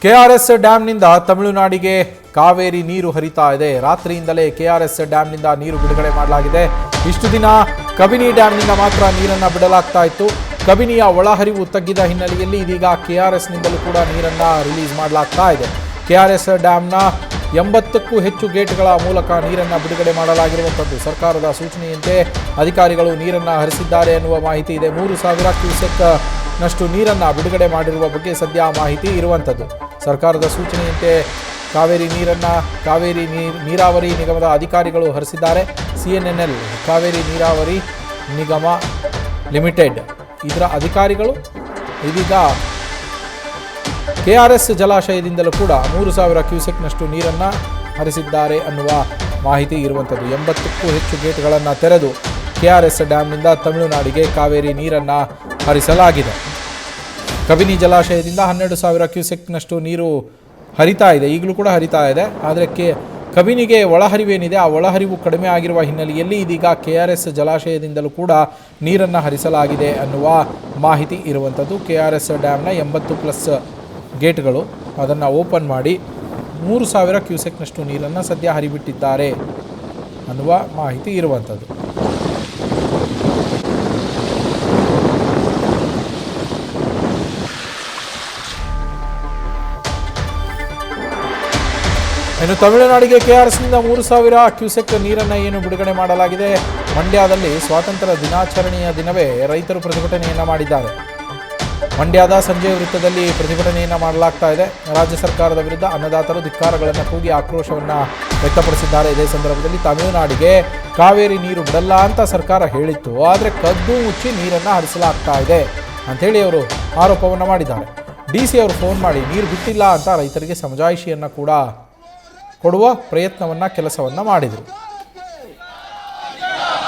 KRS ಡ್ಯಾಂನಿಂದ ತಮಿಳುನಾಡಿಗೆ ಕಾವೇರಿ ನೀರು ಹರಿತಾ ಇದೆ. ರಾತ್ರಿಯಿಂದಲೇ ಕೆಆರ್ಎಸ್ ಡ್ಯಾಂನಿಂದ ನೀರು ಬಿಡುಗಡೆ ಮಾಡಲಾಗಿದೆ. ಇಷ್ಟು ದಿನ ಕಬಿನಿ ಡ್ಯಾಂನಿಂದ ಮಾತ್ರ ನೀರನ್ನು ಬಿಡಲಾಗ್ತಾ ಇತ್ತು. ಕಬಿನಿಯ ಒಳಹರಿವು ತಗ್ಗಿದ ಹಿನ್ನೆಲೆಯಲ್ಲಿ ಇದೀಗ ಕೆಆರ್ಎಸ್ನಿಂದಲೂ ಕೂಡ ನೀರನ್ನು ರಿಲೀಸ್ ಮಾಡಲಾಗ್ತಾ ಇದೆ. ಕೆಆರ್ಎಸ್ ಡ್ಯಾಂನ 80ಕ್ಕೂ ಹೆಚ್ಚು ಗೇಟ್ಗಳ ಮೂಲಕ ನೀರನ್ನು ಬಿಡುಗಡೆ ಮಾಡಲಾಗಿರುವಂಥದ್ದು. ಸರ್ಕಾರದ ಸೂಚನೆಯಂತೆ ಅಧಿಕಾರಿಗಳು ನೀರನ್ನು ಹರಿಸಿದ್ದಾರೆ ಎನ್ನುವ ಮಾಹಿತಿ ಇದೆ. 3000 ಕ್ಯೂಸೆಕ್ ನಷ್ಟು ನೀರನ್ನು ಬಿಡುಗಡೆ ಮಾಡಿರುವ ಬಗ್ಗೆ ಸದ್ಯ ಮಾಹಿತಿ ಇರುವಂಥದ್ದು. ಸರ್ಕಾರದ ಸೂಚನೆಯಂತೆ ಕಾವೇರಿ ನೀರಾವರಿ ನಿಗಮದ ಅಧಿಕಾರಿಗಳು ಹರಿಸಿದ್ದಾರೆ. CNNL ಕಾವೇರಿ ನೀರಾವರಿ ನಿಗಮ ಲಿಮಿಟೆಡ್ ಇದರ ಅಧಿಕಾರಿಗಳು ಇದೀಗ ಕೆಆರ್ಎಸ್ ಜಲಾಶಯದಿಂದಲೂ ಕೂಡ 3000 ಕ್ಯೂಸೆಕ್ನಷ್ಟು ನೀರನ್ನು ಹರಿಸಿದ್ದಾರೆ ಅನ್ನುವ ಮಾಹಿತಿ ಇರುವಂಥದ್ದು. 80ಕ್ಕೂ ಹೆಚ್ಚು ಗೇಟ್ಗಳನ್ನು ತೆರೆದು ಕೆಆರ್ಎಸ್ ಡ್ಯಾಂನಿಂದ ತಮಿಳುನಾಡಿಗೆ ಕಾವೇರಿ ನೀರನ್ನು ಹರಿಸಲಾಗಿದೆ. ಕಬಿನಿ ಜಲಾಶಯದಿಂದ 12,000 ಕ್ಯೂಸೆಕ್ನಷ್ಟು ನೀರು ಹರಿತಾ ಇದೆ, ಈಗಲೂ ಕೂಡ ಹರಿತಾ ಇದೆ. ಆದರೆ ಕಬಿನಿಗೆ ಒಳಹರಿವೇನಿದೆ ಆ ಒಳಹರಿವು ಕಡಿಮೆ ಆಗಿರುವ ಹಿನ್ನೆಲೆಯಲ್ಲಿ ಇದೀಗ ಕೆಆರ್ಎಸ್ ಜಲಾಶಯದಿಂದಲೂ ಕೂಡ ನೀರನ್ನು ಹರಿಸಲಾಗಿದೆ ಅನ್ನುವ ಮಾಹಿತಿ ಇರುವಂಥದ್ದು. ಕೆಆರ್ಎಸ್ ಡ್ಯಾಮ್ನ 80+ ಗೇಟ್ಗಳು ಅದನ್ನು ಓಪನ್ ಮಾಡಿ 3000 ಕ್ಯೂಸೆಕ್ನಷ್ಟು ನೀರನ್ನು ಸದ್ಯ ಹರಿಬಿಟ್ಟಿದ್ದಾರೆ ಅನ್ನುವ ಮಾಹಿತಿ ಇರುವಂಥದ್ದು. ಇನ್ನು ತಮಿಳುನಾಡಿಗೆ ಕೆಆರ್ಎಸ್ನಿಂದ 3000 ಕ್ಯೂಸೆಕ್ ನೀರನ್ನು ಏನು ಬಿಡುಗಡೆ ಮಾಡಲಾಗಿದೆ. ಮಂಡ್ಯದಲ್ಲಿ ಸ್ವಾತಂತ್ರ್ಯ ದಿನಾಚರಣೆಯ ದಿನವೇ ರೈತರು ಪ್ರತಿಭಟನೆಯನ್ನು ಮಾಡಿದ್ದಾರೆ. ಮಂಡ್ಯದ ಸಂಜೆ ವೃತ್ತದಲ್ಲಿ ಪ್ರತಿಭಟನೆಯನ್ನು ಮಾಡಲಾಗ್ತಾ ಇದೆ. ರಾಜ್ಯ ಸರ್ಕಾರದ ವಿರುದ್ಧ ಅನ್ನದಾತರು ಧಿಕ್ಕಾರಗಳನ್ನು ಕೂಗಿ ಆಕ್ರೋಶವನ್ನು ವ್ಯಕ್ತಪಡಿಸಿದ್ದಾರೆ. ಇದೇ ಸಂದರ್ಭದಲ್ಲಿ ತಮಿಳುನಾಡಿಗೆ ಕಾವೇರಿ ನೀರು ಬಿಡಲ್ಲ ಅಂತ ಸರ್ಕಾರ ಹೇಳಿತ್ತು, ಆದರೆ ಕದ್ದು ಮುಚ್ಚಿ ನೀರನ್ನು ಹರಿಸಲಾಗ್ತಾ ಇದೆ ಅಂಥೇಳಿ ಅವರು ಆರೋಪವನ್ನು ಮಾಡಿದ್ದಾರೆ. DC ಅವರು ಫೋನ್ ಮಾಡಿ ನೀರು ಬಿಟ್ಟಿಲ್ಲ ಅಂತ ರೈತರಿಗೆ ಸಮಜಾಯಿಷಿಯನ್ನು ಕೂಡ ಕೊಡುವ ಕೆಲಸವನ್ನು ಮಾಡಿದರು.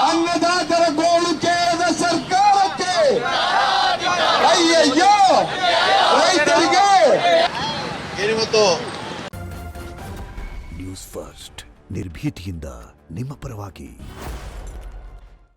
ಅನ್ನದಾತರ ಗೋಳು ಕೇಳದ ಸರ್ಕಾರಕ್ಕೆ ಅಯ್ಯಯ್ಯೋ ರೈತರಿಗೆ. ನ್ಯೂಸ್ ಫಸ್ಟ್ ನಿರ್ಭೀತಿಯಿಂದ ನಿಮ್ಮ ಪರವಾಗಿ.